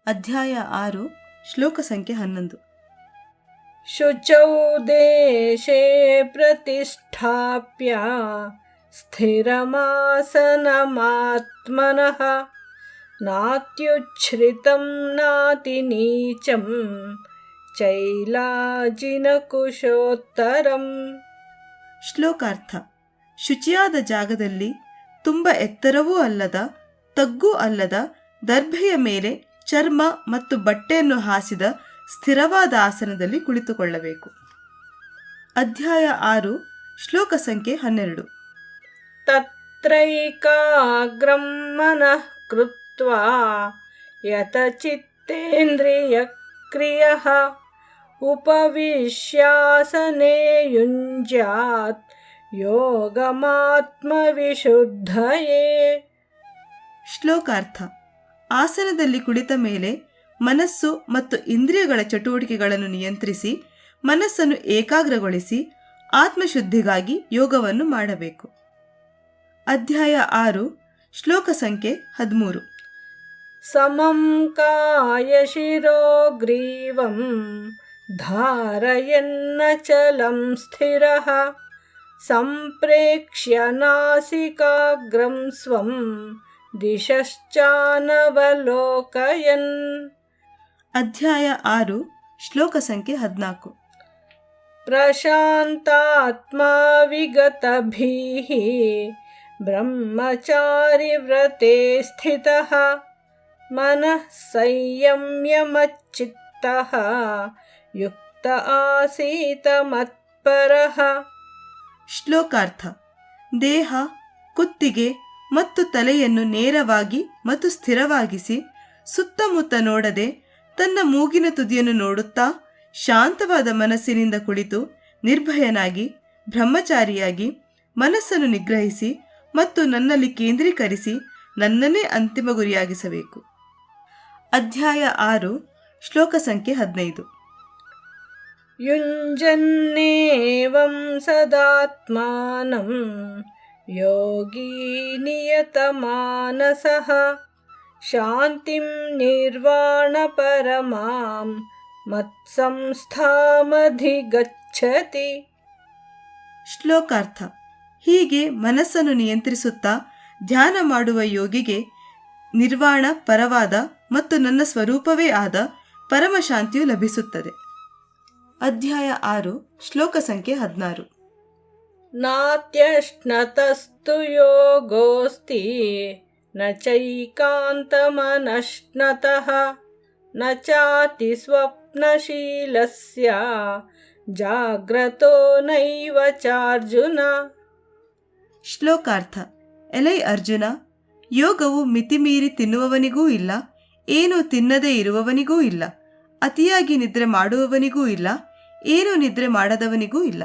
ಅಧ್ಯಾಯ 6 ಶ್ಲೋಕ ಸಂಖ್ಯೆ 11. ಶುಚೌ ದೇಶೇ ಪ್ರತಿಷ್ಠಾಪ್ಯ ಸ್ಥಿರಮಾಸನಮಾತ್ಮನಃ ನಾತ್ಯುಚ್ಛ್ರಿತಂ ನಾತಿನೀಚಂ ಚೈಲಾಜಿನಕುಶೋತ್ತರಂ. ಶ್ಲೋಕಾರ್ಥ: ಶುಚಿಯಾದ ಜಾಗದಲ್ಲಿ ತುಂಬ ಎತ್ತರವೂ ಅಲ್ಲದ ತಗ್ಗೂ ಅಲ್ಲದ ದರ್ಭೆಯ ಮೇಲೆ ಚರ್ಮ ಮತ್ತು ಬಟ್ಟೆಯನ್ನು ಹಾಸಿದ ಸ್ಥಿರವಾದ ಆಸನದಲ್ಲಿ ಕುಳಿತುಕೊಳ್ಳಬೇಕು. ಅಧ್ಯಾಯ 6 ಶ್ಲೋಕ ಸಂಖ್ಯೆ 12. ತತ್ರೈಕಾಗ್ರಂ ಮನಃ ಕೃತ್ವಾ ಯತಚಿತ್ತೇಂದ್ರಿಯಕ್ರಿಯಃ ಉಪವಿಶ್ಯಾಸನೆ ಯುಂಜ್ಯಾತ್ ಯೋಗಮಾತ್ಮವಿಶುದ್ಧಯೇ. ಶ್ಲೋಕಾರ್ಥ: ಆಸನದಲ್ಲಿ ಕುಳಿತ ಮೇಲೆ ಮನಸ್ಸು ಮತ್ತು ಇಂದ್ರಿಯಗಳ ಚಟುವಟಿಕೆಗಳನ್ನು ನಿಯಂತ್ರಿಸಿ ಮನಸ್ಸನ್ನು ಏಕಾಗ್ರಗೊಳಿಸಿ ಆತ್ಮಶುದ್ಧಿಗಾಗಿ ಯೋಗವನ್ನು ಮಾಡಬೇಕು. ಅಧ್ಯಾಯ 6 ಶ್ಲೋಕ ಸಂಖ್ಯೆ 13. ಸಮಂ ಕಾಯಶಿರೋ ಗ್ರೀವಂ ಧಾರಯನ್ನಚಲಂ ಸ್ಥಿರಃ ಸಂಪ್ರೇಕ್ಷ್ಯ ನಾಸಿಕಾಗ್ರಂ ಸ್ವಂ ದಿಶಶ್ಚಾನವಲೋಕಯನ್. ಅಧ್ಯಾಯ 6 ಶ್ಲೋಕ ಸಂಖ್ಯೆ 14. ಪ್ರಶಾಂತಾತ್ಮಾ ವಿಗತಭೀಃ ಬ್ರಹ್ಮಚಾರಿ ವ್ರತೆ ಸ್ಥಿತಃ ಮನಃ ಸಂಯಮ್ಯಮಚ್ಚಿತ್ತಃ ಯುಕ್ತ ಆಸೀತ ಮತ್ಪರಃ. ಶ್ಲೋಕಾರ್ಥ: ದೇಹ, ಕುತ್ತಿಗೆ ಮತ್ತು ತಲೆಯನ್ನು ನೇರವಾಗಿ ಮತ್ತು ಸ್ಥಿರವಾಗಿಸಿ ಸುತ್ತಮುತ್ತ ನೋಡದೆ ತನ್ನ ಮೂಗಿನ ತುದಿಯನ್ನು ನೋಡುತ್ತಾ ಶಾಂತವಾದ ಮನಸ್ಸಿನಿಂದ ಕುಳಿತು ನಿರ್ಭಯನಾಗಿ ಬ್ರಹ್ಮಚಾರಿಯಾಗಿ ಮನಸ್ಸನ್ನು ನಿಗ್ರಹಿಸಿ ಮತ್ತು ನನ್ನಲ್ಲಿ ಕೇಂದ್ರೀಕರಿಸಿ ನನ್ನನ್ನೇ ಅಂತಿಮ ಗುರಿಯಾಗಿಸಬೇಕು. ಅಧ್ಯಾಯ 6 ಶ್ಲೋಕ ಸಂಖ್ಯೆ 15. ಯುಂಜನ್ನೇವಂ ಸದಾತ್ಮಾನಂ ಯೋಗಿ ನಿಯತಮಾನಸಃ ಶಾಂತಿಂ ನಿರ್ವಾಣ ಪರಮಾಂ ಮತ್ಸಂಸ್ಥಾಮಧಿಗಚ್ಚತಿ. ಶ್ಲೋಕಾರ್ಥ: ಹೀಗೆ ಮನಸ್ಸನ್ನು ನಿಯಂತ್ರಿಸುತ್ತಾ ಧ್ಯಾನ ಮಾಡುವ ಯೋಗಿಗೆ ನಿರ್ವಾಣ ಪರವಾದ ಮತ್ತು ನನ್ನ ಸ್ವರೂಪವೇ ಆದ ಪರಮಶಾಂತಿಯು ಲಭಿಸುತ್ತದೆ. ಅಧ್ಯಾಯ 6 ಶ್ಲೋಕ ಸಂಖ್ಯೆ 16. ನಾತ್ಯಶ್ನತಸ್ತು ಯೋಗೋಸ್ತಿ ನ ಚೈಕಾಂತಮನಶ್ನತಃ ನ ಚಾತಿ ಸ್ವಪ್ನಶೀಲಸ್ಯ ಜಾಗ್ರತೋ ನೈವ ಚಾರ್ಜುನ. ಶ್ಲೋಕಾರ್ಥ: ಎಲೈ ಅರ್ಜುನ, ಯೋಗವು ಮಿತಿಮೀರಿ ತಿನ್ನುವವನಿಗೂ ಇಲ್ಲ, ಏನೂ ತಿನ್ನದೇ ಇರುವವನಿಗೂ ಇಲ್ಲ, ಅತಿಯಾಗಿ ನಿದ್ರೆ ಮಾಡುವವನಿಗೂ ಇಲ್ಲ, ಏನೂ ನಿದ್ರೆ ಮಾಡದವನಿಗೂ ಇಲ್ಲ.